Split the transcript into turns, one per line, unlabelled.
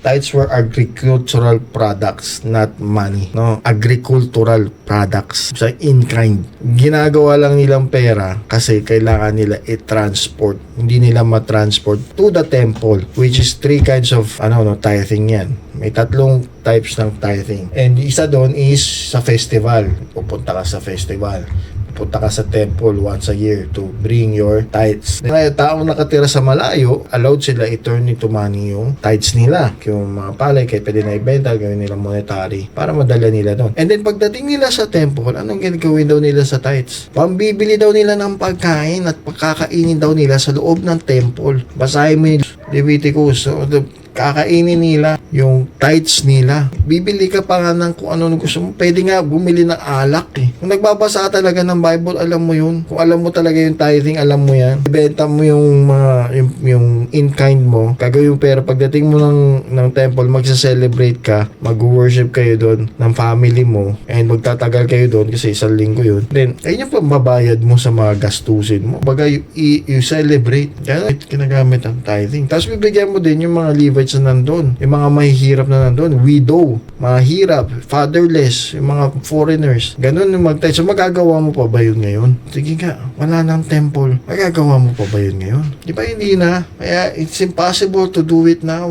tithes were agricultural products, not money. No, agricultural products. So, in kind. Ginagawa lang nilang pera kasi kailangan nila i-transport. Hindi nila ma-transport to the temple, which is 3 kinds of tithing yan. May 3 types ng tithing. And isa doon is sa festival. Pupunta ka sa festival. Punta ka sa temple once a year to bring your tithes. Ngayon, taong nakatira sa malayo, allowed sila i-turn into money yung tithes nila. Yung mga palay, kahit pwede na ibenta, gawin nila monetary para madala nila doon. And then, pagdating nila sa temple, anong gagawin daw nila sa tithes? Pambibili daw nila ng pagkain at pagkakainin daw nila sa loob ng temple. Basahin mo yung Leviticus. So, kakainin nila yung tithes nila. Bibili ka pa nga ng kung ano gusto mo. Pwede nga bumili ng alak eh. Kung nagbabasa talaga ng Bible, alam mo yun. Kung alam mo talaga yung tithing, alam mo yan. Ibenta mo yung mga yung in-kind mo. Gagawin yung pera. Pagdating mo ng temple, magsa-celebrate ka. Mag-worship kayo doon ng family mo. And magtatagal kayo doon kasi 1 linggo yun. Then, ayun yung pambabayad mo sa mga gastusin mo. Baga, you celebrate. Kaya kinagamit ang tithing. Tapos bibigyan mo din yung mga Levites na nandun, yung mga mahihirap na nandun, widow, mahirap, fatherless, yung mga foreigners, ganun yung mag-tithe. So magagawa mo pa ba yun ngayon? Sige nga, wala nang temple, magagawa mo pa ba yun ngayon? Di ba hindi na? Kaya it's impossible to do it now.